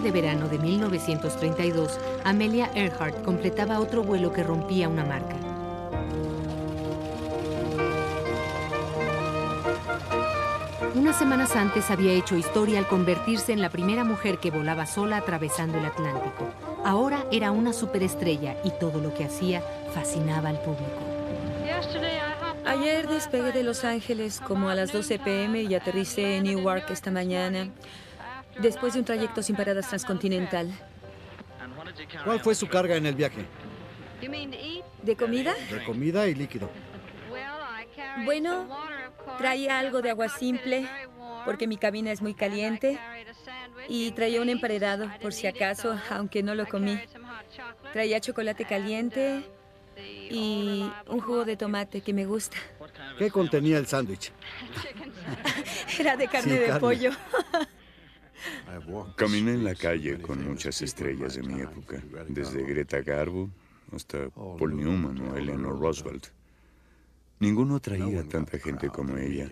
de verano de 1932, Amelia Earhart completaba otro vuelo que rompía una marca. Unas semanas antes había hecho historia al convertirse en la primera mujer que volaba sola atravesando el Atlántico. Ahora era una superestrella y todo lo que hacía fascinaba al público. Ayer despegué de Los Ángeles como a las 12 p.m. y aterricé en Newark esta mañana, después de un trayecto sin paradas transcontinental. ¿Cuál fue su carga en el viaje? ¿De comida? De comida y líquido. Bueno, traía algo de agua simple, porque mi cabina es muy caliente, y traía un emparedado, por si acaso, aunque no lo comí. Traía chocolate caliente y un jugo de tomate que me gusta. ¿Qué contenía el sándwich? Era de carne Sí, de carne. pollo. Caminé en la calle con muchas estrellas de mi época, desde Greta Garbo hasta Paul Newman o Eleanor Roosevelt. Ninguno atraía a tanta gente como ella.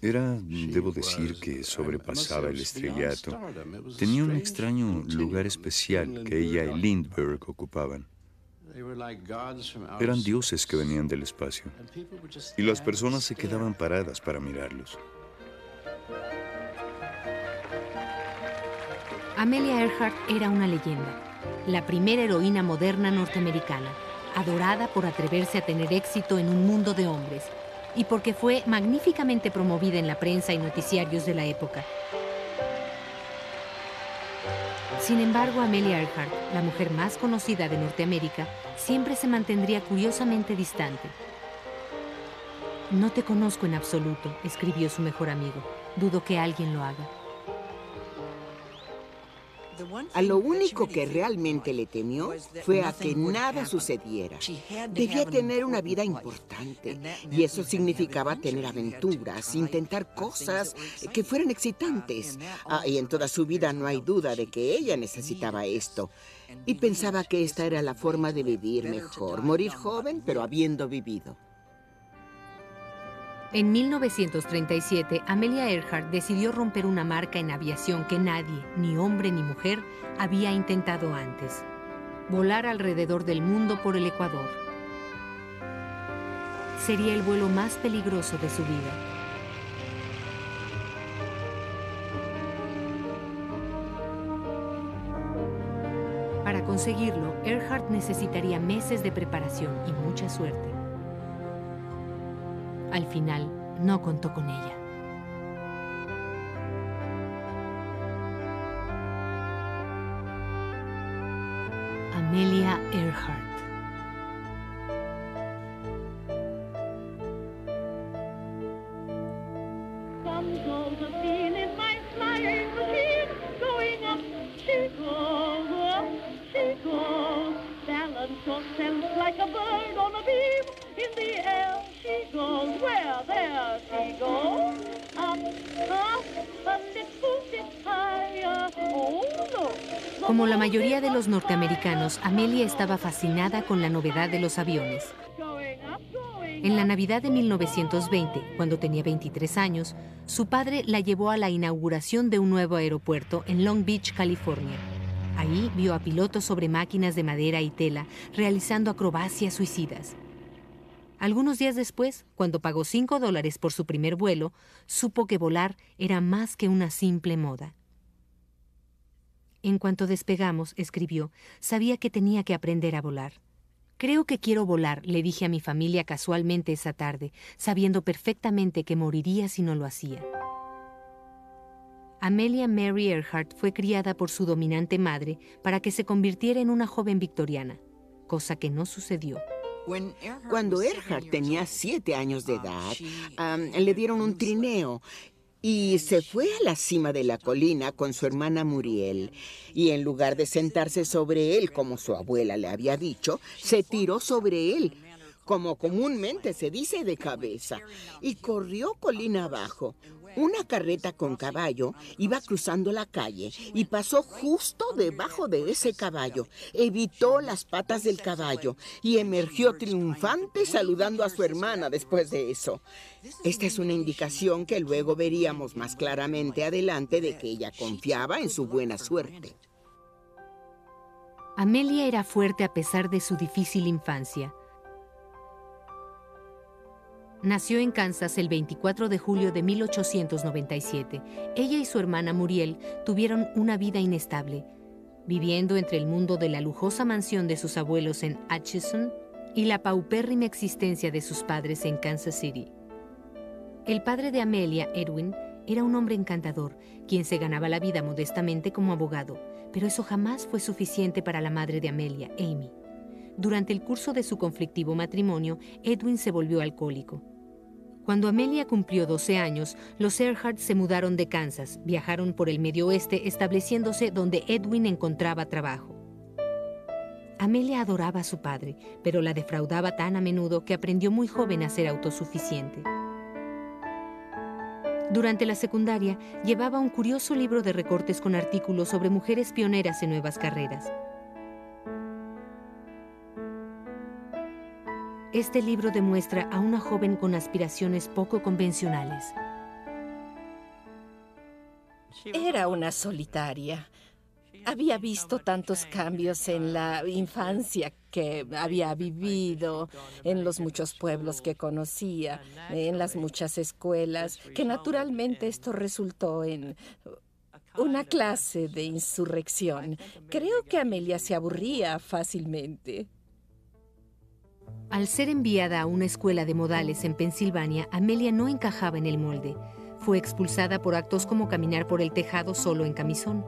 Era, debo decir, que sobrepasaba el estrellato. Tenía un extraño lugar especial que ella y Lindbergh ocupaban. Eran dioses que venían del espacio, y las personas se quedaban paradas para mirarlos. Amelia Earhart era una leyenda, la primera heroína moderna norteamericana, adorada por atreverse a tener éxito en un mundo de hombres y porque fue magníficamente promovida en la prensa y noticiarios de la época. Sin embargo, Amelia Earhart, la mujer más conocida de Norteamérica, siempre se mantendría curiosamente distante. «No te conozco en absoluto», escribió su mejor amigo. «Dudo que alguien lo haga». A lo único que realmente le temió fue a que nada sucediera. Debía tener una vida importante, y eso significaba tener aventuras, intentar cosas que fueran excitantes. Y en toda su vida no hay duda de que ella necesitaba esto. Y pensaba que esta era la forma de vivir mejor, morir joven, pero habiendo vivido. En 1937, Amelia Earhart decidió romper una marca en aviación que nadie, ni hombre ni mujer, había intentado antes: volar alrededor del mundo por el Ecuador. Sería el vuelo más peligroso de su vida. Para conseguirlo, Earhart necesitaría meses de preparación y mucha suerte. Al final, no contó con ella. Amelia Earhart. Como la mayoría de los norteamericanos, Amelia estaba fascinada con la novedad de los aviones. En la Navidad de 1920, cuando tenía 23 años, su padre la llevó a la inauguración de un nuevo aeropuerto en Long Beach, California. Ahí vio a pilotos sobre máquinas de madera y tela realizando acrobacias suicidas. Algunos días después, cuando pagó $5 por su primer vuelo, supo que volar era más que una simple moda. En cuanto despegamos, escribió, sabía que tenía que aprender a volar. Creo que quiero volar, le dije a mi familia casualmente esa tarde, sabiendo perfectamente que moriría si no lo hacía. Amelia Mary Earhart fue criada por su dominante madre para que se convirtiera en una joven victoriana, cosa que no sucedió. Cuando Earhart tenía 7 años de edad, le dieron un trineo y se fue a la cima de la colina con su hermana Muriel. Y en lugar de sentarse sobre él, como su abuela le había dicho, se tiró sobre él. como comúnmente se dice, de cabeza, y corrió colina abajo. Una carreta con caballo iba cruzando la calle y pasó justo debajo de ese caballo. Evitó las patas del caballo y emergió triunfante saludando a su hermana después de eso. Esta es una indicación que luego veríamos más claramente adelante de que ella confiaba en su buena suerte. Amelia era fuerte a pesar de su difícil infancia. Nació en Kansas el 24 de julio de 1897. Ella y su hermana Muriel tuvieron una vida inestable, viviendo entre el mundo de la lujosa mansión de sus abuelos en Atchison y la paupérrima existencia de sus padres en Kansas City. El padre de Amelia, Edwin, era un hombre encantador, quien se ganaba la vida modestamente como abogado, pero eso jamás fue suficiente para la madre de Amelia, Amy. Durante el curso de su conflictivo matrimonio, Edwin se volvió alcohólico. Cuando Amelia cumplió 12 años, los Earhart se mudaron de Kansas, viajaron por el Medio Oeste, estableciéndose donde Edwin encontraba trabajo. Amelia adoraba a su padre, pero la defraudaba tan a menudo que aprendió muy joven a ser autosuficiente. Durante la secundaria, llevaba un curioso libro de recortes con artículos sobre mujeres pioneras en nuevas carreras. Este libro demuestra a una joven con aspiraciones poco convencionales. Era una solitaria. Había visto tantos cambios en la infancia que había vivido, en los muchos pueblos que conocía, en las muchas escuelas, que naturalmente esto resultó en una clase de insurrección. Creo que Amelia se aburría fácilmente. Al ser enviada a una escuela de modales en Pensilvania, Amelia no encajaba en el molde. Fue expulsada por actos como caminar por el tejado solo en camisón.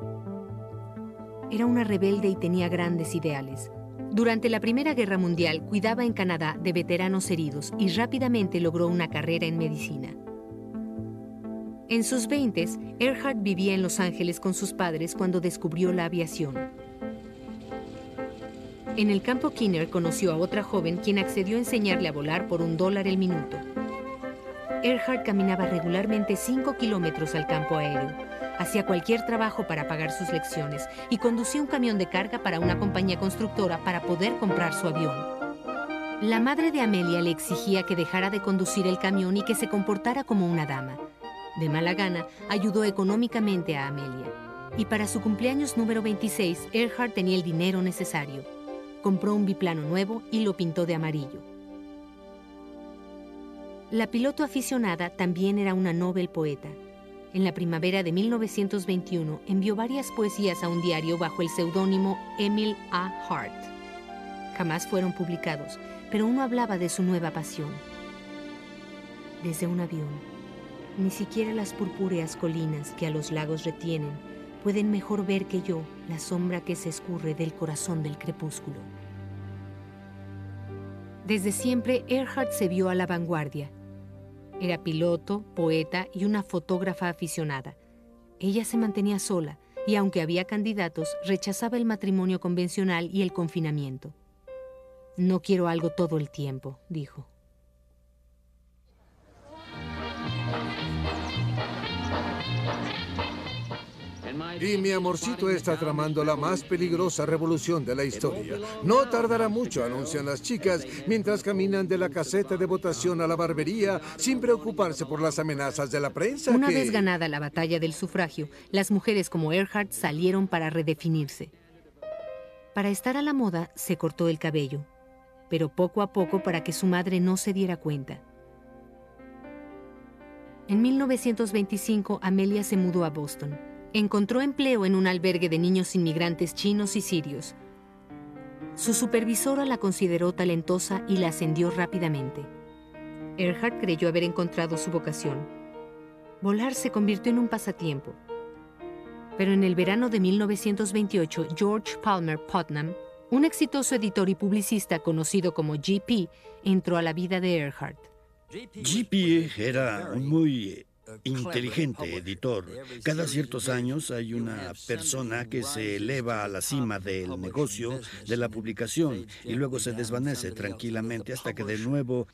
Era una rebelde y tenía grandes ideales. Durante la Primera Guerra Mundial, cuidaba en Canadá de veteranos heridos y rápidamente logró una carrera en medicina. En sus 20s, Earhart vivía en Los Ángeles con sus padres cuando descubrió la aviación. En el campo Kinner conoció a otra joven quien accedió a enseñarle a volar por $1 el minuto. Earhart caminaba regularmente 5 kilómetros al campo aéreo, hacía cualquier trabajo para pagar sus lecciones y conducía un camión de carga para una compañía constructora para poder comprar su avión. La madre de Amelia le exigía que dejara de conducir el camión y que se comportara como una dama. De mala gana, ayudó económicamente a Amelia. Y para su cumpleaños número 26, Earhart tenía el dinero necesario. Compró un biplano nuevo y lo pintó de amarillo. La piloto aficionada también era una novel poeta. En la primavera de 1921 envió varias poesías a un diario bajo el seudónimo Emil A. Hart. Jamás fueron publicados, pero uno hablaba de su nueva pasión. Desde un avión, ni siquiera las purpúreas colinas que a los lagos retienen pueden mejor ver que yo la sombra que se escurre del corazón del crepúsculo. Desde siempre, Earhart se vio a la vanguardia. Era piloto, poeta y una fotógrafa aficionada. Ella se mantenía sola y, aunque había candidatos, rechazaba el matrimonio convencional y el confinamiento. No quiero algo todo el tiempo, dijo. Y mi amorcito está tramando la más peligrosa revolución de la historia. No tardará mucho, anuncian las chicas, mientras caminan de la caseta de votación a la barbería, sin preocuparse por las amenazas de la prensa. Una vez ganada la batalla del sufragio, las mujeres como Earhart salieron para redefinirse. Para estar a la moda, se cortó el cabello, pero poco a poco para que su madre no se diera cuenta. En 1925, Amelia se mudó a Boston. Encontró empleo en un albergue de niños inmigrantes chinos y sirios. Su supervisora la consideró talentosa y la ascendió rápidamente. Earhart creyó haber encontrado su vocación. Volar se convirtió en un pasatiempo. Pero en el verano de 1928, George Palmer Putnam, un exitoso editor y publicista conocido como GP, entró a la vida de Earhart. GP era un muy inteligente editor. Cada ciertos años hay una persona que se eleva a la cima del negocio de la publicación y luego se desvanece tranquilamente hasta que de nuevo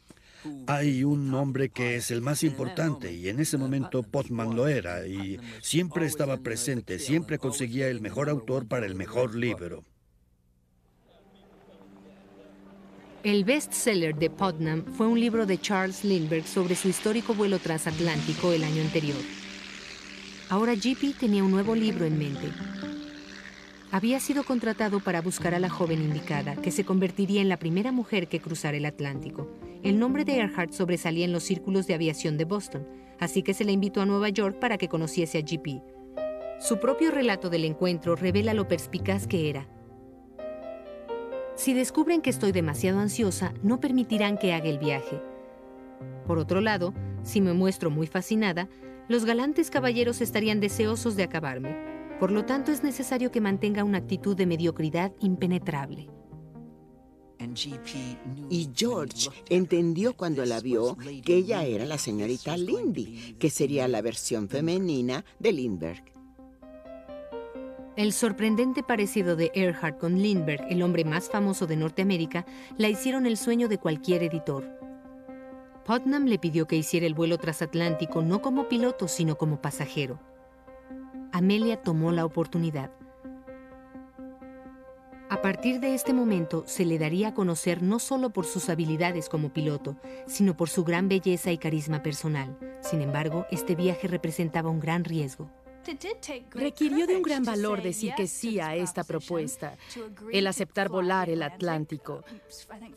hay un hombre que es el más importante, y en ese momento Putnam lo era y siempre estaba presente, siempre conseguía el mejor autor para el mejor libro. El bestseller de Putnam fue un libro de Charles Lindbergh sobre su histórico vuelo transatlántico el año anterior. Ahora G.P. tenía un nuevo libro en mente. Había sido contratado para buscar a la joven indicada, que se convertiría en la primera mujer que cruzara el Atlántico. El nombre de Earhart sobresalía en los círculos de aviación de Boston, así que se le invitó a Nueva York para que conociese a G.P. Su propio relato del encuentro revela lo perspicaz que era. Si descubren que estoy demasiado ansiosa, no permitirán que haga el viaje. Por otro lado, si me muestro muy fascinada, los galantes caballeros estarían deseosos de acabarme. Por lo tanto, es necesario que mantenga una actitud de mediocridad impenetrable. Y George entendió cuando la vio que ella era la señorita Lindy, que sería la versión femenina de Lindbergh. El sorprendente parecido de Earhart con Lindbergh, el hombre más famoso de Norteamérica, la hicieron el sueño de cualquier editor. Putnam le pidió que hiciera el vuelo transatlántico no como piloto, sino como pasajero. Amelia tomó la oportunidad. A partir de este momento, se le daría a conocer no solo por sus habilidades como piloto, sino por su gran belleza y carisma personal. Sin embargo, este viaje representaba un gran riesgo. Requirió de un gran valor decir que sí a esta propuesta, el aceptar volar el Atlántico.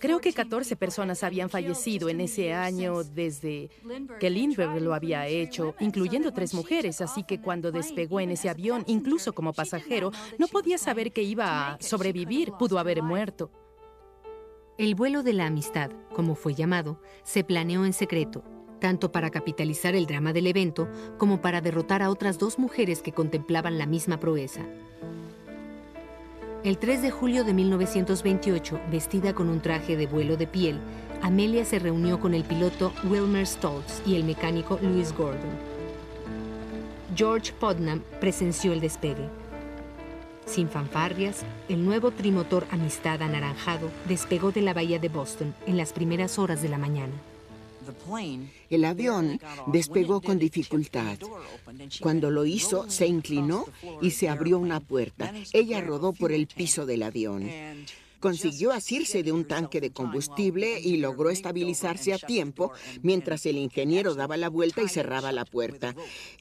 Creo que 14 personas habían fallecido en ese año desde que Lindbergh lo había hecho, incluyendo 3 mujeres, así que cuando despegó en ese avión, incluso como pasajero, no podía saber que iba a sobrevivir, pudo haber muerto. El vuelo de la amistad, como fue llamado, se planeó en secreto, tanto para capitalizar el drama del evento como para derrotar a otras 2 mujeres que contemplaban la misma proeza. El 3 de julio de 1928, vestida con un traje de vuelo de piel, Amelia se reunió con el piloto Wilmer Stoltz y el mecánico Louis Gordon. George Putnam presenció el despegue. Sin fanfarrias, el nuevo trimotor Amistad anaranjado despegó de la bahía de Boston en las primeras horas de la mañana. El avión despegó con dificultad. Cuando lo hizo, se inclinó y se abrió una puerta. Ella rodó por el piso del avión. Consiguió asirse de un tanque de combustible y logró estabilizarse a tiempo mientras el ingeniero daba la vuelta y cerraba la puerta.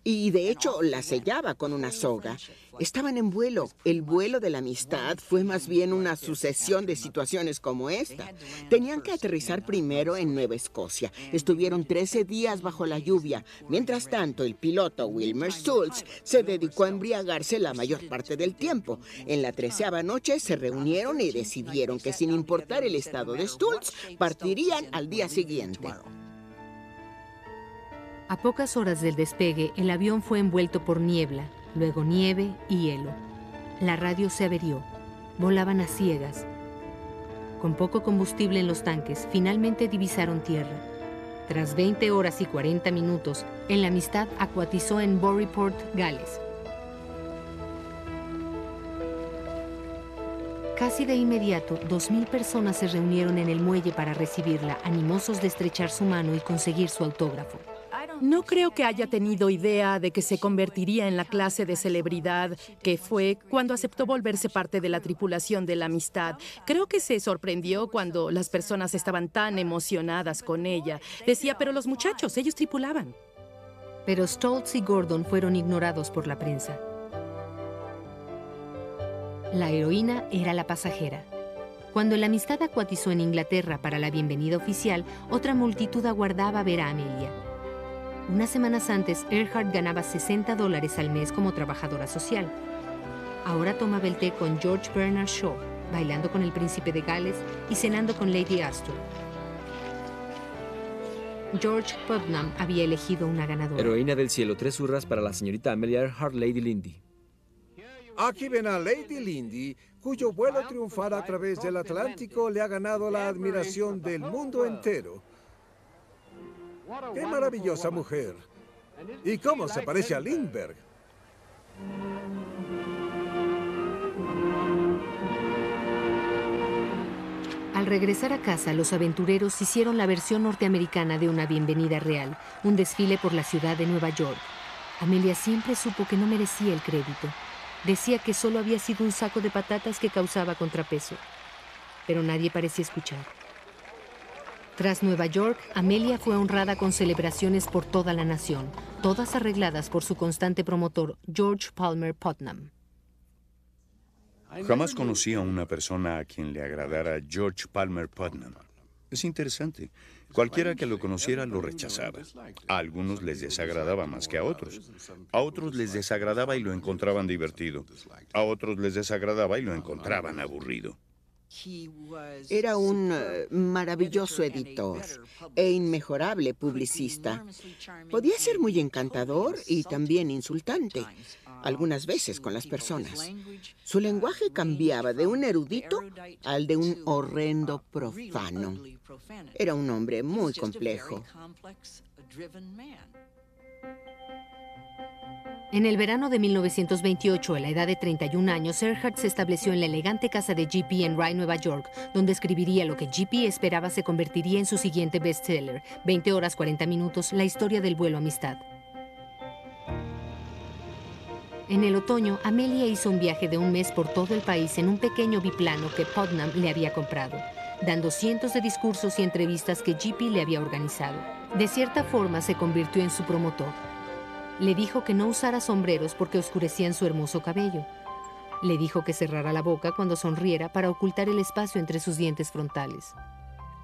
Y de hecho la sellaba con una soga. Estaban en vuelo. El vuelo de la amistad fue más bien una sucesión de situaciones como esta. Tenían que aterrizar primero en Nueva Escocia. Estuvieron 13 días bajo la lluvia. Mientras tanto, el piloto Wilmer Stoltz se dedicó a embriagarse la mayor parte del tiempo. En la 13ª noche se reunieron y decidieron que sin importar el estado de Stoltz, partirían al día siguiente. A pocas horas del despegue, el avión fue envuelto por niebla, luego nieve y hielo. La radio se averió. Volaban a ciegas. Con poco combustible en los tanques, finalmente divisaron tierra. Tras 20 horas y 40 minutos, el Amistad acuatizó en Buryport, Gales. Casi de inmediato, 2,000 personas se reunieron en el muelle para recibirla, animosos de estrechar su mano y conseguir su autógrafo. No creo que haya tenido idea de que se convertiría en la clase de celebridad que fue cuando aceptó volverse parte de la tripulación de la Amistad. Creo que se sorprendió cuando las personas estaban tan emocionadas con ella. Decía, pero los muchachos, ellos tripulaban. Pero Stoltz y Gordon fueron ignorados por la prensa. La heroína era la pasajera. Cuando la Amistad acuatizó en Inglaterra para la bienvenida oficial, otra multitud aguardaba ver a Amelia. Unas semanas antes, Earhart ganaba $60 al mes como trabajadora social. Ahora tomaba el té con George Bernard Shaw, bailando con el príncipe de Gales y cenando con Lady Astor. George Putnam había elegido una ganadora. Heroína del cielo, 3 hurras para la señorita Amelia Earhart, Lady Lindy. Aquí ven a Lady Lindy, cuyo vuelo triunfal a través del Atlántico le ha ganado la admiración del mundo entero. ¡Qué maravillosa mujer! ¿Y cómo se parece a Lindbergh? Al regresar a casa, los aventureros hicieron la versión norteamericana de una bienvenida real, un desfile por la ciudad de Nueva York. Amelia siempre supo que no merecía el crédito. Decía que solo había sido un saco de patatas que causaba contrapeso. Pero nadie parecía escuchar. Tras Nueva York, Amelia fue honrada con celebraciones por toda la nación, todas arregladas por su constante promotor, George Palmer Putnam. Jamás conocí a una persona a quien le agradara George Palmer Putnam. Es interesante. Cualquiera que lo conociera lo rechazaba. A algunos les desagradaba más que a otros. A otros les desagradaba y lo encontraban divertido. A otros les desagradaba y lo encontraban aburrido. Era un maravilloso editor e inmejorable publicista. Podía ser muy encantador y también insultante, algunas veces con las personas. Su lenguaje cambiaba de un erudito al de un horrendo profano. Era un hombre muy complejo. En el verano de 1928, a la edad de 31 años, Earhart se estableció en la elegante casa de G.P. en Rye, Nueva York, donde escribiría lo que G.P. esperaba se convertiría en su siguiente bestseller, 20 horas 40 minutos, la historia del vuelo Amistad. En el otoño, Amelia hizo un viaje de un mes por todo el país en un pequeño biplano que Putnam le había comprado, dando cientos de discursos y entrevistas que G.P. le había organizado. De cierta forma, se convirtió en su promotor. Le dijo que no usara sombreros porque oscurecían su hermoso cabello. Le dijo que cerrara la boca cuando sonriera para ocultar el espacio entre sus dientes frontales.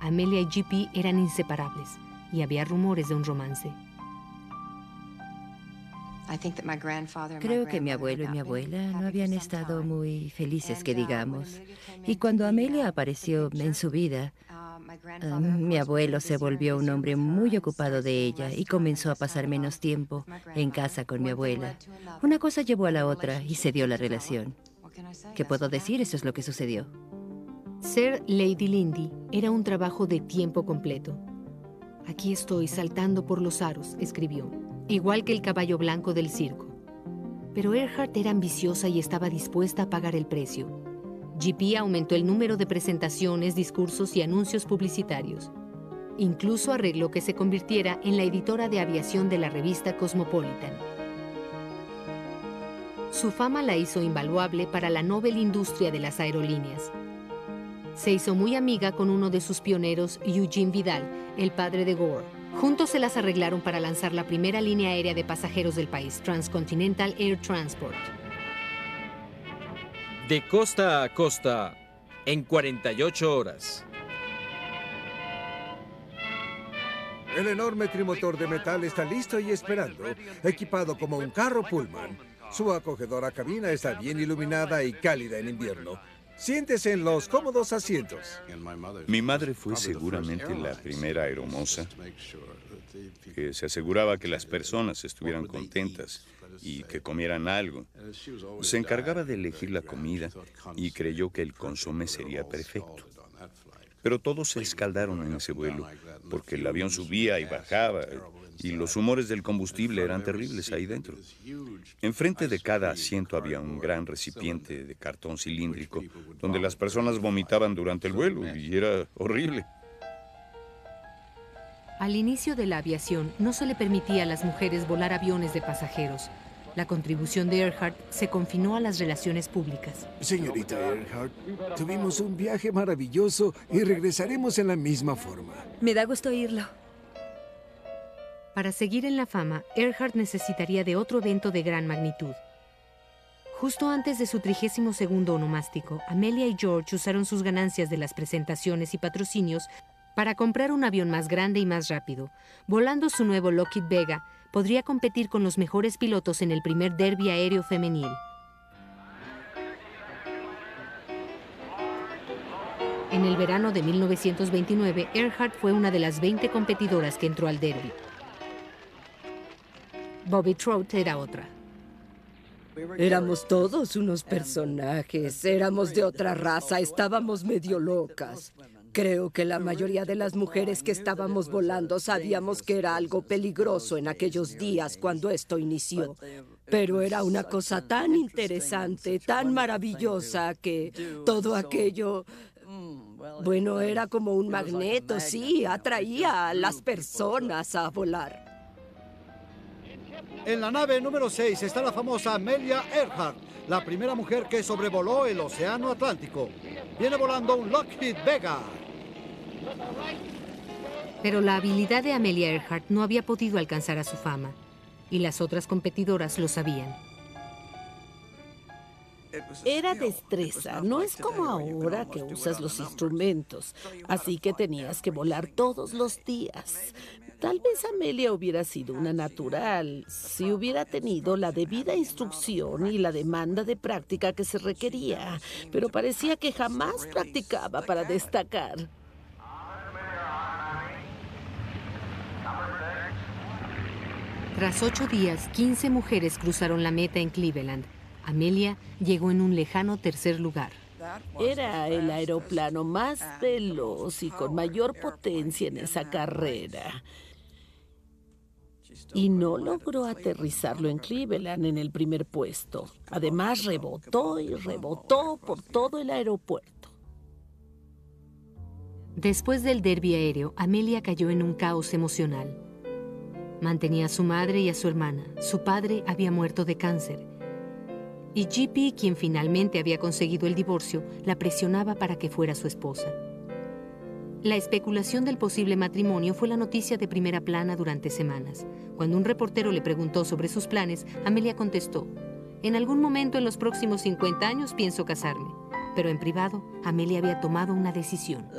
Amelia y G.P. eran inseparables y había rumores de un romance. Creo que mi abuelo y mi abuela no habían estado muy felices, que digamos. Y cuando Amelia apareció en su vida, mi abuelo se volvió un hombre muy ocupado de ella y comenzó a pasar menos tiempo en casa con mi abuela. Una cosa llevó a la otra y se dio la relación. ¿Qué puedo decir? Eso es lo que sucedió. Ser Lady Lindy era un trabajo de tiempo completo. Aquí estoy saltando por los aros, escribió, igual que el caballo blanco del circo. Pero Earhart era ambiciosa y estaba dispuesta a pagar el precio. G.P. aumentó el número de presentaciones, discursos y anuncios publicitarios. Incluso arregló que se convirtiera en la editora de aviación de la revista Cosmopolitan. Su fama la hizo invaluable para la noble industria de las aerolíneas. Se hizo muy amiga con uno de sus pioneros, Eugene Vidal, el padre de Gore. Juntos se las arreglaron para lanzar la primera línea aérea de pasajeros del país, Transcontinental Air Transport. De costa a costa, en 48 horas. El enorme trimotor de metal está listo y esperando, equipado como un carro Pullman. Su acogedora cabina está bien iluminada y cálida en invierno. Siéntese en los cómodos asientos. Mi madre fue seguramente la primera aeromoza que se aseguraba que las personas estuvieran contentas y que comieran algo. Se encargaba de elegir la comida y creyó que el consomé sería perfecto. Pero todos se escaldaron en ese vuelo, porque el avión subía y bajaba, y los humores del combustible eran terribles ahí dentro. Enfrente de cada asiento había un gran recipiente de cartón cilíndrico, donde las personas vomitaban durante el vuelo, y era horrible. Al inicio de la aviación, no se le permitía a las mujeres volar aviones de pasajeros. La contribución de Earhart se confinó a las relaciones públicas. Señorita Earhart, tuvimos un viaje maravilloso y regresaremos en la misma forma. Me da gusto oírlo. Para seguir en la fama, Earhart necesitaría de otro evento de gran magnitud. Justo antes de su 32º onomástico, Amelia y George usaron sus ganancias de las presentaciones y patrocinios para comprar un avión más grande y más rápido. Volando su nuevo Lockheed Vega, podría competir con los mejores pilotos en el primer derbi aéreo femenil. En el verano de 1929, Earhart fue una de las 20 competidoras que entró al derbi. Bobby Trout era otra. Éramos todos unos personajes, éramos de otra raza, estábamos medio locas. Creo que la mayoría de las mujeres que estábamos volando sabíamos que era algo peligroso en aquellos días cuando esto inició. Pero era una cosa tan interesante, tan maravillosa, que todo aquello, bueno, era como un magneto, sí, atraía a las personas a volar. En la nave número 6 está la famosa Amelia Earhart, la primera mujer que sobrevoló el Océano Atlántico. Viene volando un Lockheed Vega. Pero la habilidad de Amelia Earhart no había podido alcanzar a su fama, y las otras competidoras lo sabían. Era destreza, no es como ahora que usas los instrumentos, así que tenías que volar todos los días. Tal vez Amelia hubiera sido una natural si hubiera tenido la debida instrucción y la demanda de práctica que se requería, pero parecía que jamás practicaba para destacar. Tras 8 días, 15 mujeres cruzaron la meta en Cleveland. Amelia llegó en un lejano tercer lugar. Era el aeroplano más veloz y con mayor potencia en esa carrera. Y no logró aterrizarlo en Cleveland en el primer puesto. Además, rebotó y rebotó por todo el aeropuerto. Después del derbi aéreo, Amelia cayó en un caos emocional. Mantenía a su madre y a su hermana. Su padre había muerto de cáncer. Y G.P., quien finalmente había conseguido el divorcio, la presionaba para que fuera su esposa. La especulación del posible matrimonio fue la noticia de primera plana durante semanas. Cuando un reportero le preguntó sobre sus planes, Amelia contestó: «En algún momento en los próximos 50 años pienso casarme». Pero en privado, Amelia había tomado una decisión.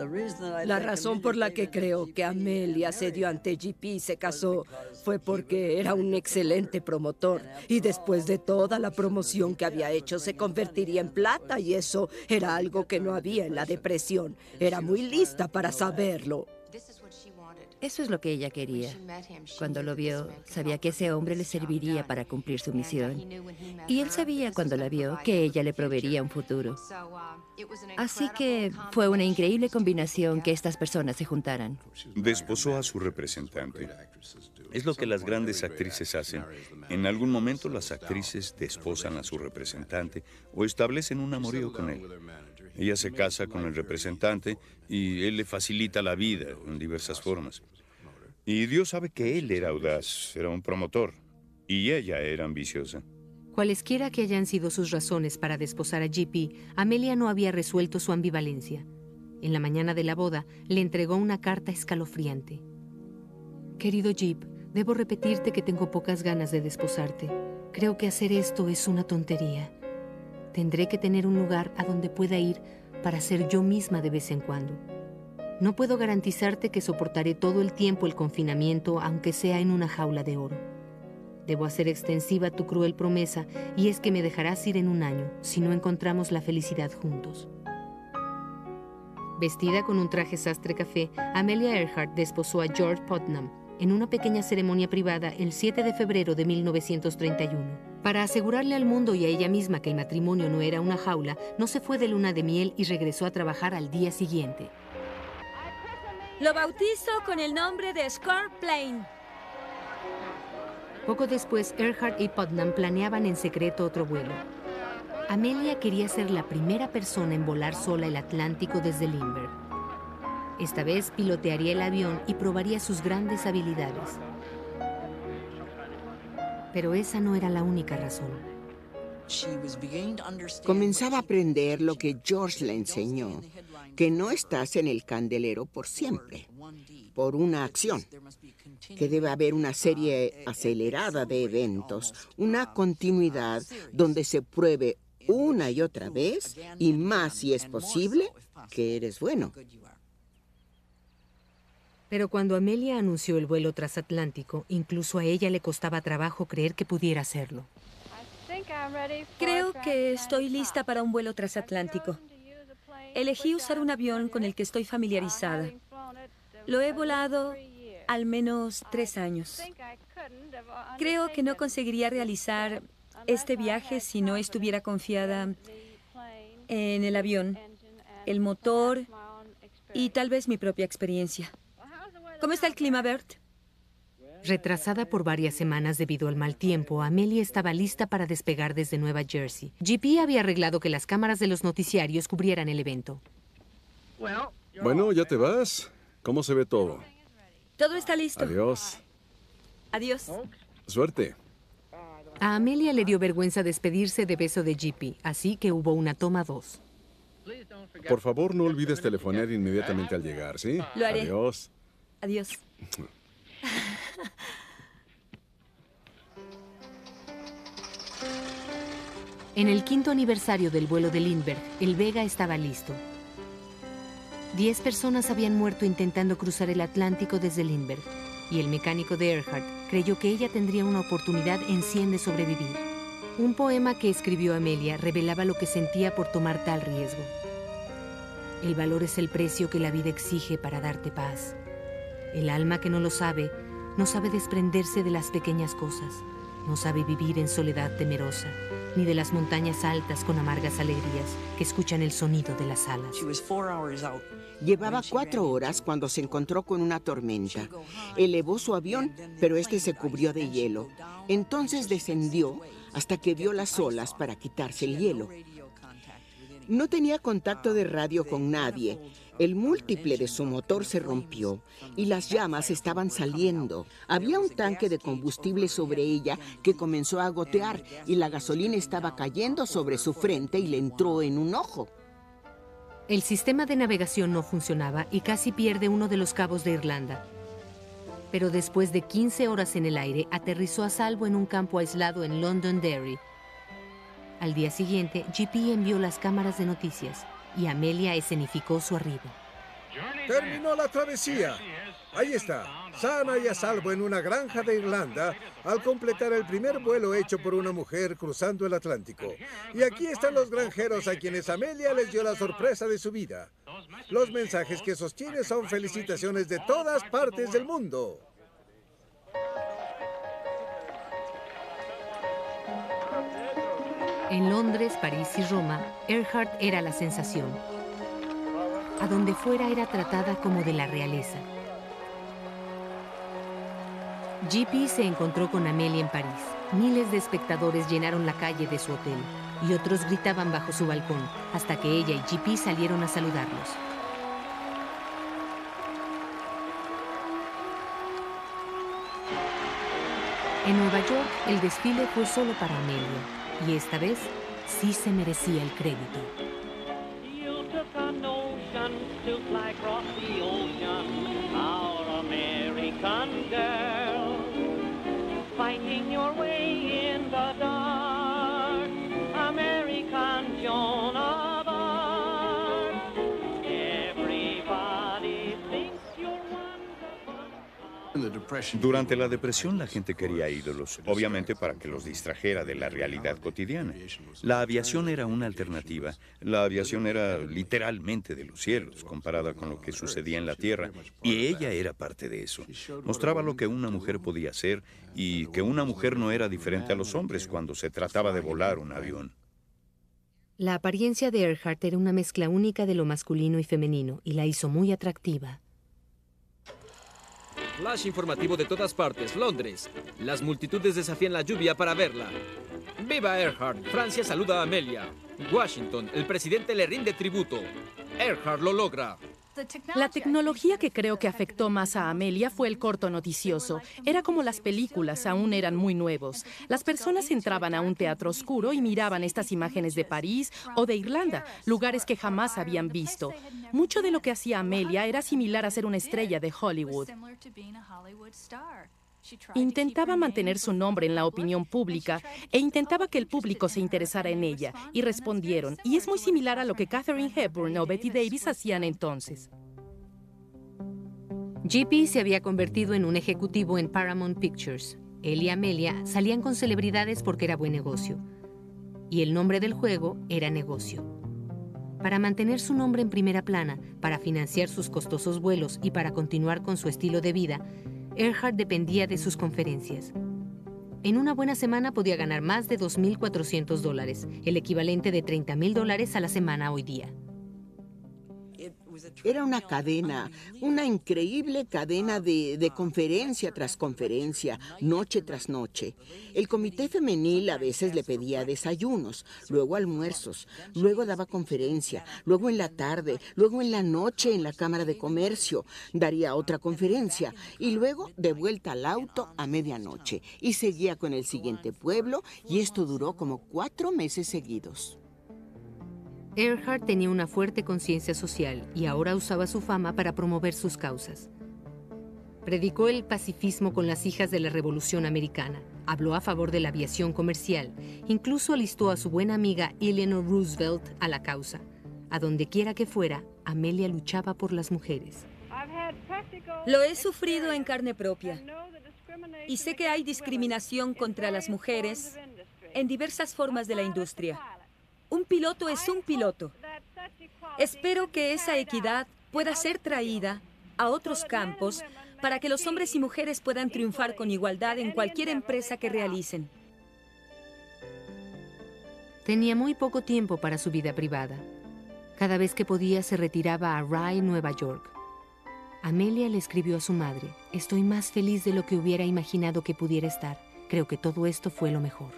La razón por la que creo que Amelia cedió ante G.P. y se casó fue porque era un excelente promotor. Y después de toda la promoción que había hecho, se convertiría en plata. Y eso era algo que no había en la depresión. Era muy lista para saberlo. Eso es lo que ella quería. Cuando lo vio, sabía que ese hombre le serviría para cumplir su misión. Y él sabía cuando la vio que ella le proveería un futuro. Así que fue una increíble combinación que estas personas se juntaran. Desposó a su representante. Es lo que las grandes actrices hacen. En algún momento las actrices desposan a su representante o establecen un amorío con él. Ella se casa con el representante y él le facilita la vida en diversas formas. Y Dios sabe que él era audaz, era un promotor, y ella era ambiciosa. Cualesquiera que hayan sido sus razones para desposar a G.P., Amelia no había resuelto su ambivalencia. En la mañana de la boda, le entregó una carta escalofriante. «Querido Jeep, debo repetirte que tengo pocas ganas de desposarte. Creo que hacer esto es una tontería. Tendré que tener un lugar a donde pueda ir para ser yo misma de vez en cuando. No puedo garantizarte que soportaré todo el tiempo el confinamiento, aunque sea en una jaula de oro. Debo hacer extensiva tu cruel promesa, y es que me dejarás ir en un año si no encontramos la felicidad juntos». Vestida con un traje sastre café, Amelia Earhart desposó a George Putnam en una pequeña ceremonia privada el 7 de febrero de 1931. Para asegurarle al mundo y a ella misma que el matrimonio no era una jaula, no se fue de luna de miel y regresó a trabajar al día siguiente. Lo bautizo con el nombre de Scar Plain. Poco después, Earhart y Putnam planeaban en secreto otro vuelo. Amelia quería ser la primera persona en volar sola el Atlántico desde Lindbergh. Esta vez pilotearía el avión y probaría sus grandes habilidades. Pero esa no era la única razón. Comenzaba a aprender lo que George le enseñó, que no estás en el candelero por siempre, por una acción, que debe haber una serie acelerada de eventos, una continuidad donde se pruebe una y otra vez, y más si es posible, que eres bueno. Pero cuando Amelia anunció el vuelo transatlántico, incluso a ella le costaba trabajo creer que pudiera hacerlo. Creo que estoy lista para un vuelo transatlántico. Elegí usar un avión con el que estoy familiarizada. Lo he volado al menos 3 años. Creo que no conseguiría realizar este viaje si no estuviera confiada en el avión, el motor y tal vez mi propia experiencia. ¿Cómo está el clima, Bert? Retrasada por varias semanas debido al mal tiempo, Amelia estaba lista para despegar desde Nueva Jersey. GP había arreglado que las cámaras de los noticiarios cubrieran el evento. Bueno, ¿ya te vas? ¿Cómo se ve todo? Todo está listo. Adiós. Adiós. Suerte. A Amelia le dio vergüenza despedirse de beso de GP, así que hubo una toma 2. Por favor, no olvides telefonear inmediatamente al llegar, ¿sí? Lo haré. Adiós. Adiós. En el 5º aniversario del vuelo de Lindbergh, el Vega estaba listo. 10 personas habían muerto intentando cruzar el Atlántico desde Lindbergh, y el mecánico de Earhart creyó que ella tendría una oportunidad en 100 de sobrevivir. Un poema que escribió Amelia revelaba lo que sentía por tomar tal riesgo. El valor es el precio que la vida exige para darte paz. El alma que no lo sabe, no sabe desprenderse de las pequeñas cosas, no sabe vivir en soledad temerosa, ni de las montañas altas con amargas alegrías que escuchan el sonido de las alas. Llevaba 4 horas cuando se encontró con una tormenta. Elevó su avión, pero este se cubrió de hielo. Entonces descendió hasta que vio las olas para quitarse el hielo. No tenía contacto de radio con nadie. El múltiple de su motor se rompió y las llamas estaban saliendo. Había un tanque de combustible sobre ella que comenzó a gotear y la gasolina estaba cayendo sobre su frente y le entró en un ojo. El sistema de navegación no funcionaba y casi pierde uno de los cabos de Irlanda. Pero después de 15 horas en el aire, aterrizó a salvo en un campo aislado en Londonderry. Al día siguiente, GP envió las cámaras de noticias y Amelia escenificó su arribo. Terminó la travesía. Ahí está, sana y a salvo en una granja de Irlanda, al completar el primer vuelo hecho por una mujer cruzando el Atlántico. Y aquí están los granjeros a quienes Amelia les dio la sorpresa de su vida. Los mensajes que sostiene son felicitaciones de todas partes del mundo. En Londres, París y Roma, Earhart era la sensación. A donde fuera era tratada como de la realeza. GP se encontró con Amelia en París. Miles de espectadores llenaron la calle de su hotel y otros gritaban bajo su balcón hasta que ella y GP salieron a saludarlos. En Nueva York, el desfile fue solo para Amelia. Y esta vez sí se merecía el crédito. Durante la depresión la gente quería ídolos, obviamente para que los distrajera de la realidad cotidiana. La aviación era una alternativa. La aviación era literalmente de los cielos, comparada con lo que sucedía en la tierra, y ella era parte de eso. Mostraba lo que una mujer podía hacer y que una mujer no era diferente a los hombres cuando se trataba de volar un avión. La apariencia de Earhart era una mezcla única de lo masculino y femenino, y la hizo muy atractiva. Flash informativo de todas partes, Londres. Las multitudes desafían la lluvia para verla. ¡Viva Earhart! Francia saluda a Amelia. Washington, el presidente le rinde tributo. Earhart lo logra. La tecnología que creo que afectó más a Amelia fue el corto noticioso. Era como las películas, aún eran muy nuevos. Las personas entraban a un teatro oscuro y miraban estas imágenes de París o de Irlanda, lugares que jamás habían visto. Mucho de lo que hacía Amelia era similar a ser una estrella de Hollywood. Intentaba mantener su nombre en la opinión pública e intentaba que el público se interesara en ella, y respondieron, y es muy similar a lo que Katharine Hepburn o Bette Davis hacían entonces. GP se había convertido en un ejecutivo en Paramount Pictures. Él y Amelia salían con celebridades porque era buen negocio. Y el nombre del juego era negocio. Para mantener su nombre en primera plana, para financiar sus costosos vuelos y para continuar con su estilo de vida, Earhart dependía de sus conferencias. En una buena semana podía ganar más de $2,400, el equivalente de $30,000 a la semana hoy día. Era una cadena, una increíble cadena de conferencia tras conferencia, noche tras noche. El comité femenil a veces le pedía desayunos, luego almuerzos, luego daba conferencia, luego en la tarde, luego en la noche en la Cámara de Comercio, daría otra conferencia y luego de vuelta al auto a medianoche y seguía con el siguiente pueblo y esto duró como 4 meses seguidos. Earhart tenía una fuerte conciencia social y ahora usaba su fama para promover sus causas. Predicó el pacifismo con las hijas de la Revolución Americana, habló a favor de la aviación comercial, incluso alistó a su buena amiga Eleanor Roosevelt a la causa. A donde quiera que fuera, Amelia luchaba por las mujeres. Lo he sufrido en carne propia y sé que hay discriminación contra las mujeres en diversas formas de la industria. Un piloto es un piloto. Espero que esa equidad pueda ser traída a otros campos para que los hombres y mujeres puedan triunfar con igualdad en cualquier empresa que realicen. Tenía muy poco tiempo para su vida privada. Cada vez que podía se retiraba a Rye, Nueva York. Amelia le escribió a su madre: «Estoy más feliz de lo que hubiera imaginado que pudiera estar. Creo que todo esto fue lo mejor».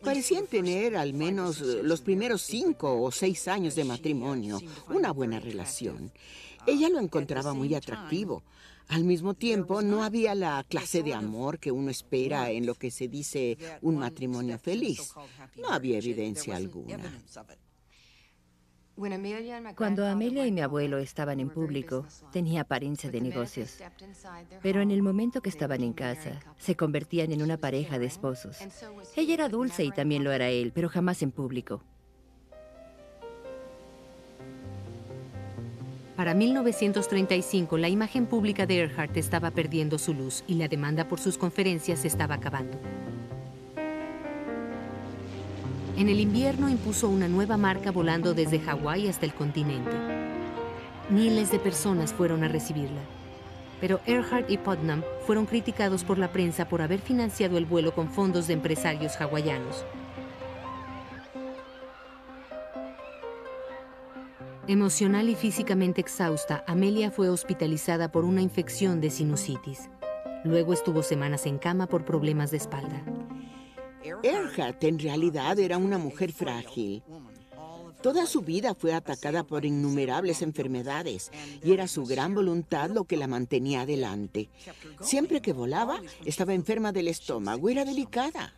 Parecían tener al menos los primeros 5 o 6 años de matrimonio una buena relación. Ella lo encontraba muy atractivo. Al mismo tiempo, no había la clase de amor que uno espera en lo que se dice un matrimonio feliz. No había evidencia alguna. Cuando Amelia y mi abuelo estaban en público, tenía apariencia de negocios. Pero en el momento que estaban en casa, se convertían en una pareja de esposos. Ella era dulce y también lo era él, pero jamás en público. Para 1935, la imagen pública de Earhart estaba perdiendo su luz y la demanda por sus conferencias se estaba acabando. En el invierno impuso una nueva marca volando desde Hawái hasta el continente. Miles de personas fueron a recibirla. Pero Earhart y Putnam fueron criticados por la prensa por haber financiado el vuelo con fondos de empresarios hawaianos. Emocional y físicamente exhausta, Amelia fue hospitalizada por una infección de sinusitis. Luego estuvo semanas en cama por problemas de espalda. Earhart en realidad era una mujer frágil. Toda su vida fue atacada por innumerables enfermedades y era su gran voluntad lo que la mantenía adelante. Siempre que volaba, estaba enferma del estómago, era delicada.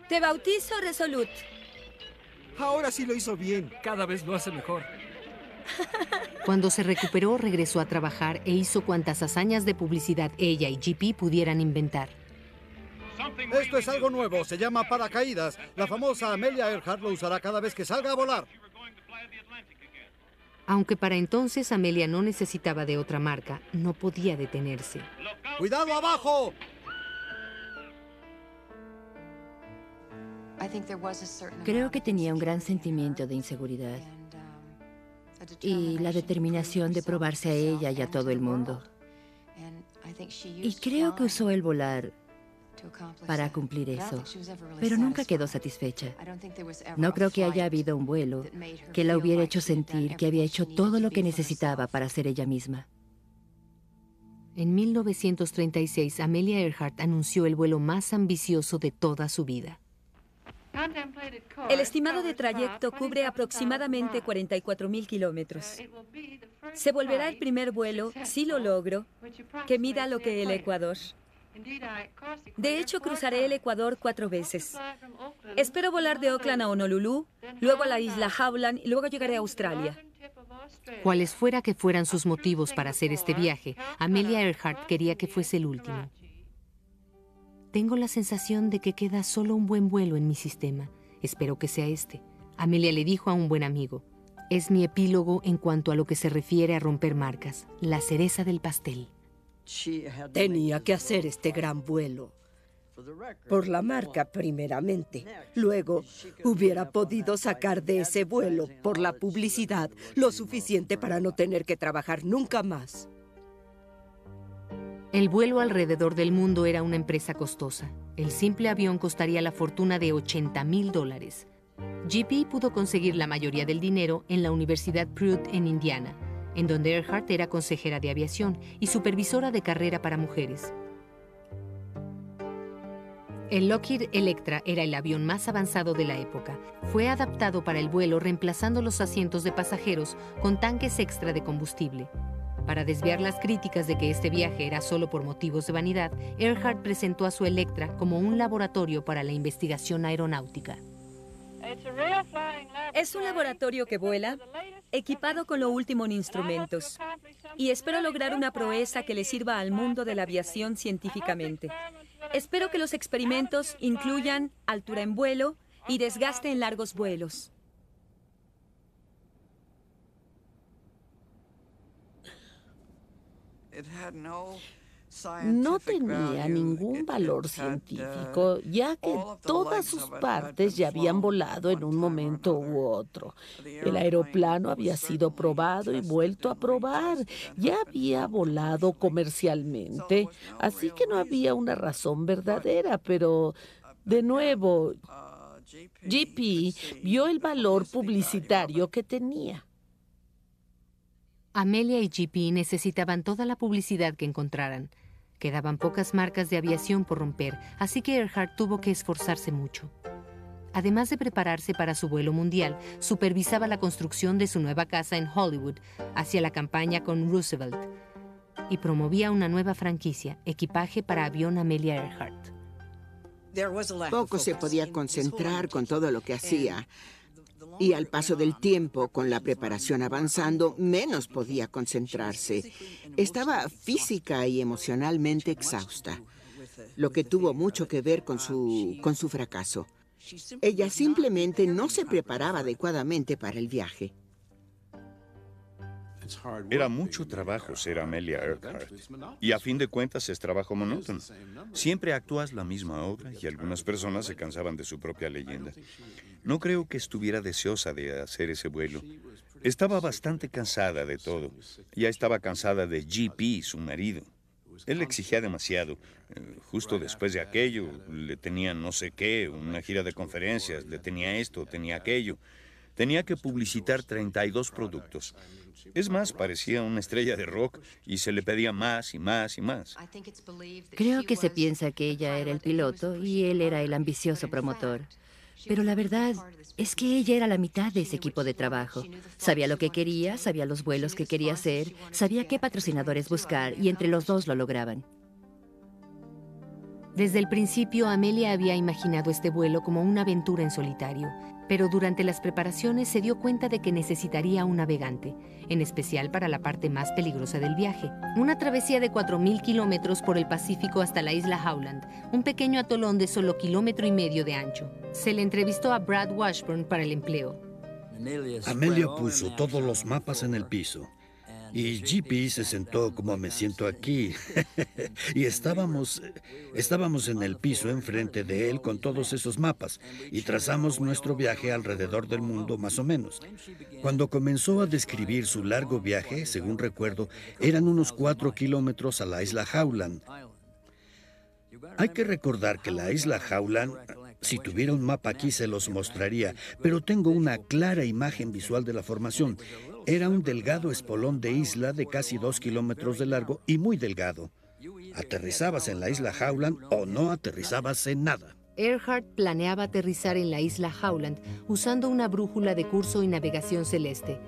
Te bautizo, Resolute. Ahora sí lo hizo bien. Cada vez lo hace mejor. Cuando se recuperó, regresó a trabajar e hizo cuantas hazañas de publicidad ella y GP pudieran inventar. Esto es algo nuevo, se llama paracaídas. La famosa Amelia Earhart lo usará cada vez que salga a volar. Aunque para entonces Amelia no necesitaba de otra marca, no podía detenerse. ¡Cuidado abajo! Creo que tenía un gran sentimiento de inseguridad y la determinación de probarse a ella y a todo el mundo. Y creo que usó el volar para cumplir eso, pero nunca quedó satisfecha. No creo que haya habido un vuelo que la hubiera hecho sentir que había hecho todo lo que necesitaba para ser ella misma. En 1936, Amelia Earhart anunció el vuelo más ambicioso de toda su vida. El estimado de trayecto cubre aproximadamente 44,000 kilómetros. Se volverá el primer vuelo, si lo logro, que mida lo que el Ecuador. De hecho, cruzaré el Ecuador 4 veces. Espero volar de Oakland a Honolulu, luego a la isla Howland y luego llegaré a Australia. Cuales fuera que fueran sus motivos para hacer este viaje, Amelia Earhart quería que fuese el último. Tengo la sensación de que queda solo un buen vuelo en mi sistema. Espero que sea este. Amelia le dijo a un buen amigo: es mi epílogo en cuanto a lo que se refiere a romper marcas, la cereza del pastel. Tenía que hacer este gran vuelo. Por la marca, primeramente. Luego, hubiera podido sacar de ese vuelo, por la publicidad, lo suficiente para no tener que trabajar nunca más. El vuelo alrededor del mundo era una empresa costosa. El simple avión costaría la fortuna de $80,000. GP pudo conseguir la mayoría del dinero en la Universidad Purdue en Indiana, en donde Earhart era consejera de aviación y supervisora de carrera para mujeres. El Lockheed Electra era el avión más avanzado de la época. Fue adaptado para el vuelo reemplazando los asientos de pasajeros con tanques extra de combustible. Para desviar las críticas de que este viaje era solo por motivos de vanidad, Earhart presentó a su Electra como un laboratorio para la investigación aeronáutica. Es un laboratorio que vuela, equipado con lo último en instrumentos. Y espero lograr una proeza que le sirva al mundo de la aviación científicamente. Espero que los experimentos incluyan altura en vuelo y desgaste en largos vuelos. No tenía ningún valor científico, ya que todas sus partes ya habían volado en un momento u otro. El aeroplano había sido probado y vuelto a probar. Ya había volado comercialmente, así que no había una razón verdadera, pero, de nuevo, GP vio el valor publicitario que tenía. Amelia y GP necesitaban toda la publicidad que encontraran. Quedaban pocas marcas de aviación por romper, así que Earhart tuvo que esforzarse mucho. Además de prepararse para su vuelo mundial, supervisaba la construcción de su nueva casa en Hollywood, hacia la campaña con Roosevelt, y promovía una nueva franquicia, equipaje para avión Amelia Earhart. Poco se podía concentrar con todo lo que hacía. Y al paso del tiempo, con la preparación avanzando, menos podía concentrarse. Estaba física y emocionalmente exhausta, lo que tuvo mucho que ver con su fracaso. Ella simplemente no se preparaba adecuadamente para el viaje. Era mucho trabajo ser Amelia Earhart. Y a fin de cuentas es trabajo monótono. Siempre actúas la misma obra y algunas personas se cansaban de su propia leyenda. No creo que estuviera deseosa de hacer ese vuelo. Estaba bastante cansada de todo. Ya estaba cansada de GP, su marido. Él le exigía demasiado. Justo después de aquello, le tenía no sé qué, una gira de conferencias, le tenía esto, tenía aquello. Tenía que publicitar 32 productos. Es más, parecía una estrella de rock y se le pedía más y más y más. Creo que se piensa que ella era el piloto y él era el ambicioso promotor. Pero la verdad es que ella era la mitad de ese equipo de trabajo. Sabía lo que quería, sabía los vuelos que quería hacer, sabía qué patrocinadores buscar y entre los dos lo lograban. Desde el principio, Amelia había imaginado este vuelo como una aventura en solitario, pero durante las preparaciones se dio cuenta de que necesitaría un navegante, en especial para la parte más peligrosa del viaje, una travesía de 4.000 kilómetros por el Pacífico hasta la isla Howland, un pequeño atolón de solo 1,5 kilómetros de ancho. Se le entrevistó a Brad Washburn para el empleo. Amelia puso todos los mapas en el piso. Y GP se sentó como me siento aquí. Y estábamos en el piso enfrente de él con todos esos mapas y trazamos nuestro viaje alrededor del mundo más o menos. Cuando comenzó a describir su largo viaje, según recuerdo, eran unos 4 kilómetros a la isla Howland. Hay que recordar que la isla Howland, si tuviera un mapa aquí se los mostraría, pero tengo una clara imagen visual de la formación. Era un delgado espolón de isla de casi 2 kilómetros de largo y muy delgado. Aterrizabas en la isla Howland o no aterrizabas en nada. Earhart planeaba aterrizar en la isla Howland usando una brújula de curso y navegación celeste.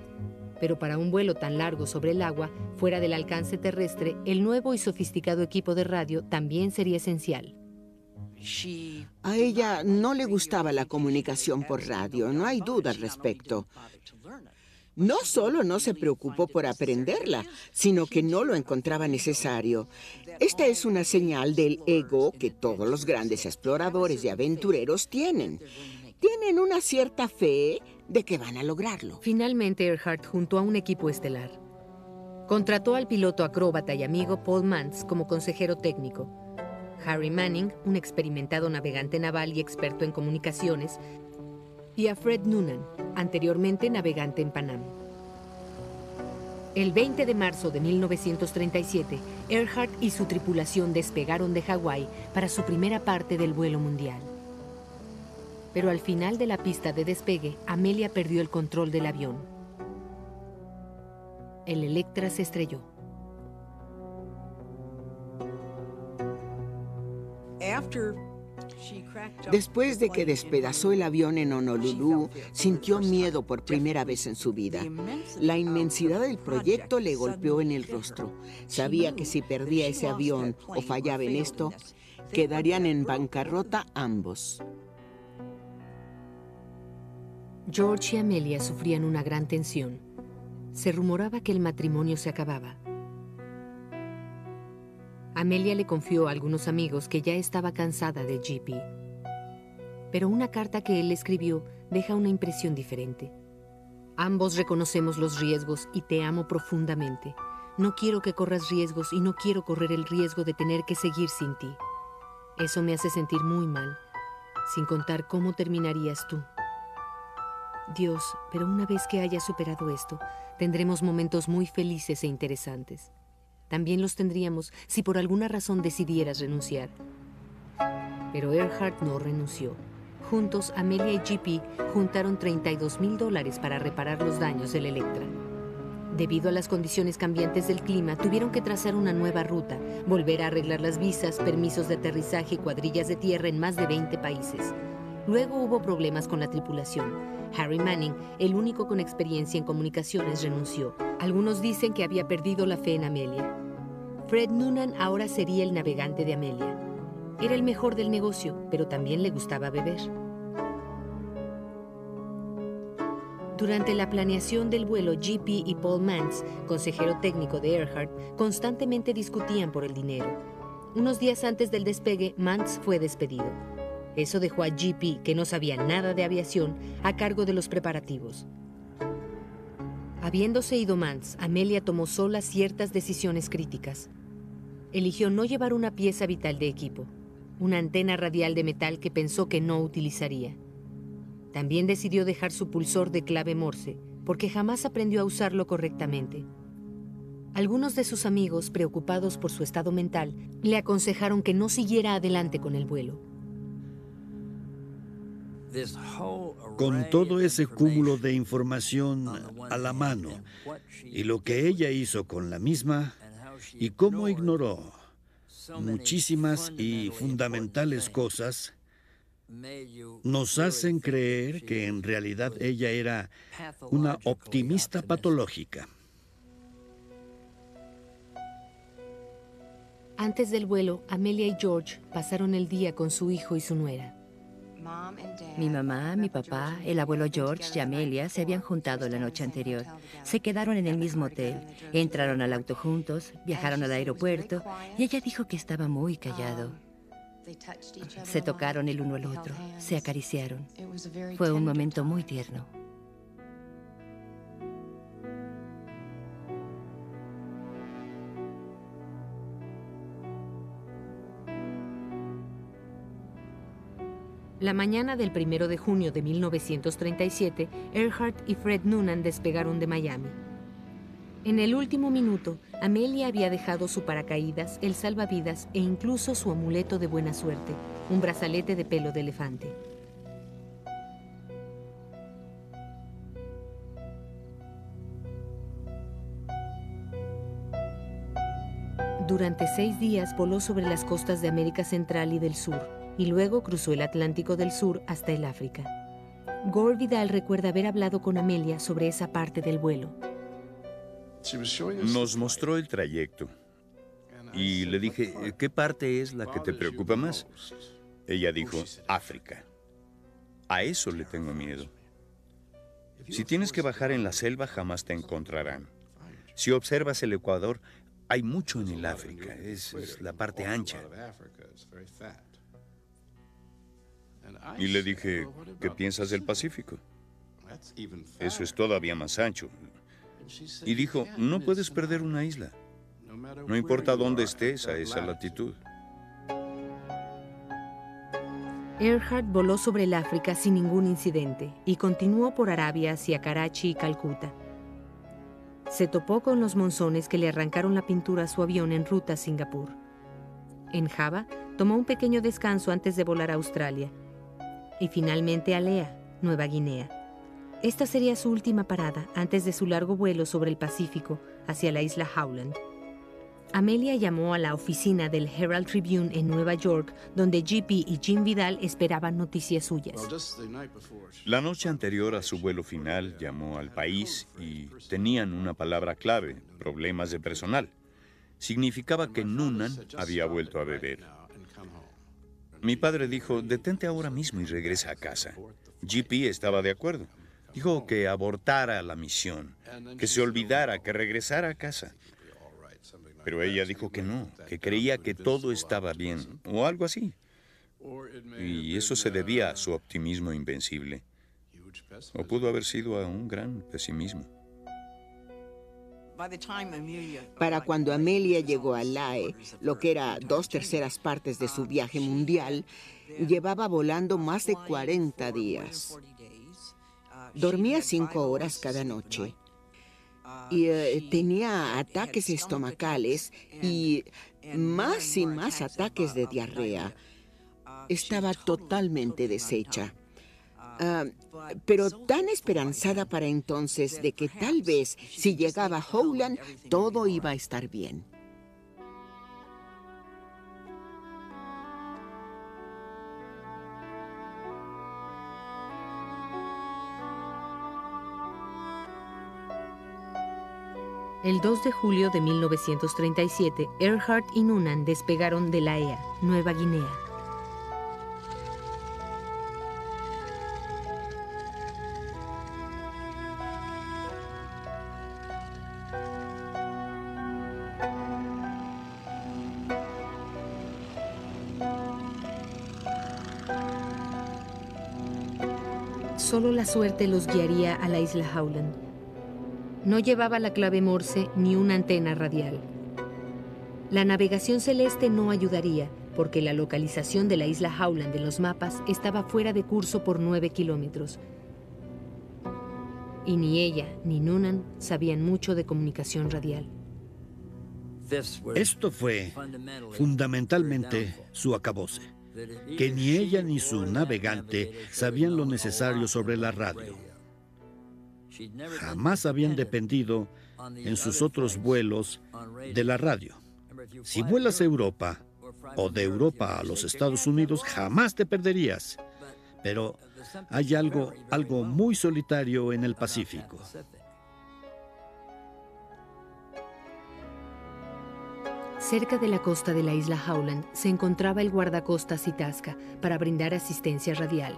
Pero para un vuelo tan largo sobre el agua, fuera del alcance terrestre, el nuevo y sofisticado equipo de radio también sería esencial. A ella no le gustaba la comunicación por radio, no hay duda al respecto. No solo no se preocupó por aprenderla, sino que no lo encontraba necesario. Esta es una señal del ego que todos los grandes exploradores y aventureros tienen. Tienen una cierta fe de que van a lograrlo. Finalmente, Earhart juntó a un equipo estelar. Contrató al piloto acróbata y amigo Paul Mantz como consejero técnico. Harry Manning, un experimentado navegante naval y experto en comunicaciones, y a Fred Noonan, anteriormente navegante en Panam. El 20 de marzo de 1937, Earhart y su tripulación despegaron de Hawái para su primera parte del vuelo mundial. Pero al final de la pista de despegue, Amelia perdió el control del avión. El Electra se estrelló. Después de que despedazó el avión en Honolulu, sintió miedo por primera vez en su vida. La inmensidad del proyecto le golpeó en el rostro. Sabía que si perdía ese avión o fallaba en esto, quedarían en bancarrota ambos. George y Amelia sufrían una gran tensión. Se rumoraba que el matrimonio se acababa. Amelia le confió a algunos amigos que ya estaba cansada de JP. Pero una carta que él escribió deja una impresión diferente. Ambos reconocemos los riesgos y te amo profundamente. No quiero que corras riesgos y no quiero correr el riesgo de tener que seguir sin ti. Eso me hace sentir muy mal, sin contar cómo terminarías tú. Dios, pero una vez que haya superado esto, tendremos momentos muy felices e interesantes. También los tendríamos si por alguna razón decidieras renunciar. Pero Earhart no renunció. Juntos, Amelia y JP juntaron $32,000 para reparar los daños del Electra. Debido a las condiciones cambiantes del clima, tuvieron que trazar una nueva ruta, volver a arreglar las visas, permisos de aterrizaje y cuadrillas de tierra en más de 20 países. Luego hubo problemas con la tripulación. Harry Manning, el único con experiencia en comunicaciones, renunció. Algunos dicen que había perdido la fe en Amelia. Fred Noonan ahora sería el navegante de Amelia. Era el mejor del negocio, pero también le gustaba beber. Durante la planeación del vuelo, JP y Paul Mantz, consejero técnico de Earhart, constantemente discutían por el dinero. Unos días antes del despegue, Mantz fue despedido. Eso dejó a JP, que no sabía nada de aviación, a cargo de los preparativos. Habiéndose ido Mantz, Amelia tomó sola ciertas decisiones críticas. Eligió no llevar una pieza vital de equipo, una antena radial de metal que pensó que no utilizaría. También decidió dejar su pulsor de clave Morse, porque jamás aprendió a usarlo correctamente. Algunos de sus amigos, preocupados por su estado mental, le aconsejaron que no siguiera adelante con el vuelo. Con todo ese cúmulo de información a la mano y lo que ella hizo con la misma y cómo ignoró muchísimas y fundamentales cosas, nos hacen creer que en realidad ella era una optimista patológica. Antes del vuelo, Amelia y George pasaron el día con su hijo y su nuera. Mi mamá, mi papá, el abuelo George y Amelia se habían juntado la noche anterior. Se quedaron en el mismo hotel, entraron al auto juntos, viajaron al aeropuerto y ella dijo que estaba muy callado. Se tocaron el uno al otro, se acariciaron. Fue un momento muy tierno. La mañana del 1 de junio de 1937, Earhart y Fred Noonan despegaron de Miami. En el último minuto, Amelia había dejado su paracaídas, el salvavidas e incluso su amuleto de buena suerte, un brazalete de pelo de elefante. Durante 6 días voló sobre las costas de América Central y del Sur, y luego cruzó el Atlántico del Sur hasta el África. Gore Vidal recuerda haber hablado con Amelia sobre esa parte del vuelo. Nos mostró el trayecto y le dije, ¿qué parte es la que te preocupa más? Ella dijo, África. A eso le tengo miedo. Si tienes que bajar en la selva, jamás te encontrarán. Si observas el Ecuador, hay mucho en el África. Es la parte ancha. Y le dije, ¿qué piensas del Pacífico? Eso es todavía más ancho. Y dijo, no puedes perder una isla. No importa dónde estés a esa latitud. Earhart voló sobre el África sin ningún incidente y continuó por Arabia hacia Karachi y Calcuta. Se topó con los monzones que le arrancaron la pintura a su avión en ruta a Singapur. En Java, tomó un pequeño descanso antes de volar a Australia. y finalmente a Lea, Nueva Guinea. Esta sería su última parada antes de su largo vuelo sobre el Pacífico hacia la isla Howland. Amelia llamó a la oficina del Herald Tribune en Nueva York, donde JP y Jim Vidal esperaban noticias suyas. La noche anterior a su vuelo final llamó al país y tenían una palabra clave: problemas de personal. Significaba que Noonan había vuelto a beber. Mi padre dijo: detente ahora mismo y regresa a casa. JP estaba de acuerdo. Dijo que abortara la misión, que se olvidara, que regresara a casa. Pero ella dijo que no, que creía que todo estaba bien, o algo así. Y eso se debía a su optimismo invencible. O pudo haber sido a un gran pesimismo. Para cuando Amelia llegó a Lae, lo que era 2/3 partes de su viaje mundial, llevaba volando más de 40 días. Dormía 5 horas cada noche. Y tenía ataques estomacales y más ataques de diarrea. Estaba totalmente deshecha. Pero tan esperanzada para entonces de que tal vez si llegaba a Howland todo iba a estar bien. El 2 de julio de 1937, Earhart y Noonan despegaron de Lae, Nueva Guinea. Solo la suerte los guiaría a la isla Howland. No llevaba la clave Morse ni una antena radial. La navegación celeste no ayudaría, porque la localización de la isla Howland en los mapas estaba fuera de curso por 9 kilómetros. Y ni ella ni Noonan sabían mucho de comunicación radial. Esto fue fundamentalmente su acabose, que ni ella ni su navegante sabían lo necesario sobre la radio. Jamás habían dependido en sus otros vuelos de la radio. Si vuelas a Europa o de Europa a los Estados Unidos, jamás te perderías. Pero hay algo muy solitario en el Pacífico. Cerca de la costa de la isla Howland se encontraba el guardacostas Itasca para brindar asistencia radial.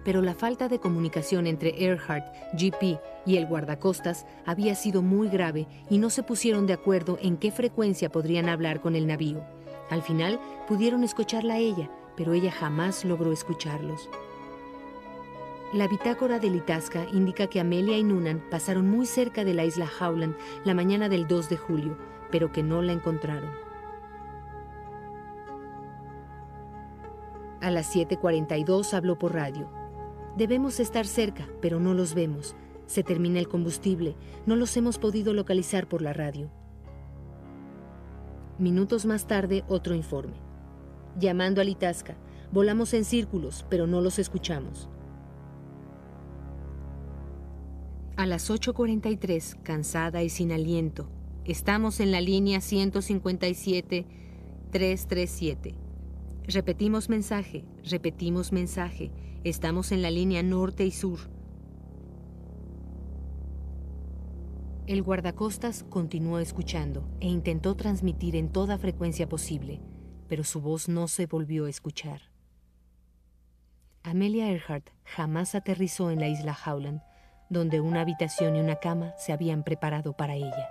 Pero la falta de comunicación entre Earhart, JP y el guardacostas había sido muy grave y no se pusieron de acuerdo en qué frecuencia podrían hablar con el navío. Al final pudieron escucharla a ella, pero ella jamás logró escucharlos. La bitácora del Itasca indica que Amelia y Noonan pasaron muy cerca de la isla Howland la mañana del 2 de julio, pero que no la encontraron. A las 7:42 habló por radio. Debemos estar cerca, pero no los vemos. Se termina el combustible. No los hemos podido localizar por la radio. Minutos más tarde, otro informe. Llamando al Itasca, volamos en círculos, pero no los escuchamos. A las 8:43, cansada y sin aliento, estamos en la línea 157-337. Repetimos mensaje. Estamos en la línea norte y sur. El guardacostas continuó escuchando e intentó transmitir en toda frecuencia posible, pero su voz no se volvió a escuchar. Amelia Earhart jamás aterrizó en la isla Howland, donde una habitación y una cama se habían preparado para ella.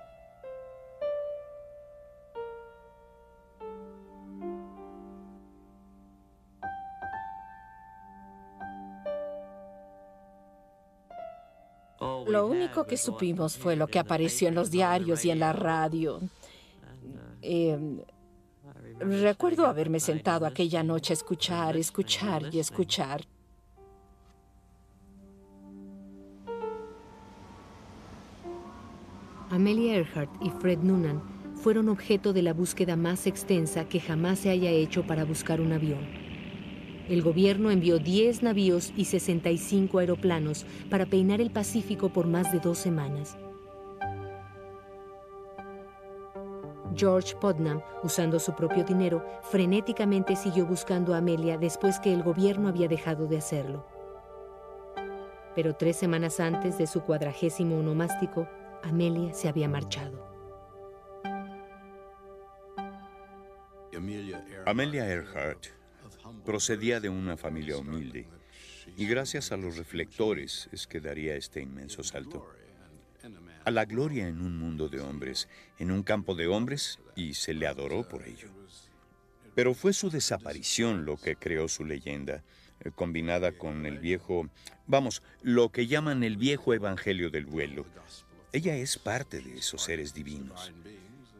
Lo único que supimos fue lo que apareció en los diarios y en la radio. Recuerdo haberme sentado aquella noche a escuchar. Amelia Earhart y Fred Noonan fueron objeto de la búsqueda más extensa que jamás se haya hecho para buscar un avión. El gobierno envió 10 navíos y 65 aeroplanos para peinar el Pacífico por más de 2 semanas. George Putnam, usando su propio dinero, frenéticamente siguió buscando a Amelia después que el gobierno había dejado de hacerlo. Pero 3 semanas antes de su 40º onomástico, Amelia se había marchado. Amelia Earhart procedía de una familia humilde y gracias a los reflectores es que daría este inmenso salto. A la gloria en un mundo de hombres, en un campo de hombres, y se le adoró por ello. Pero fue su desaparición lo que creó su leyenda, combinada con el viejo, lo que llaman el viejo evangelio del vuelo. Ella es parte de esos seres divinos.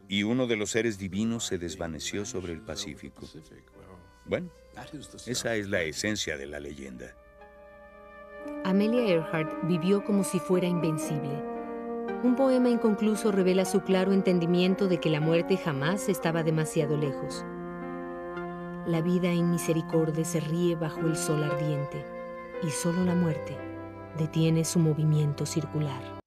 Y uno de los seres divinos se desvaneció sobre el Pacífico. Bueno, esa es la esencia de la leyenda. Amelia Earhart vivió como si fuera invencible. Un poema inconcluso revela su claro entendimiento de que la muerte jamás estaba demasiado lejos. La vida en misericordia se ríe bajo el sol ardiente, y solo la muerte detiene su movimiento circular.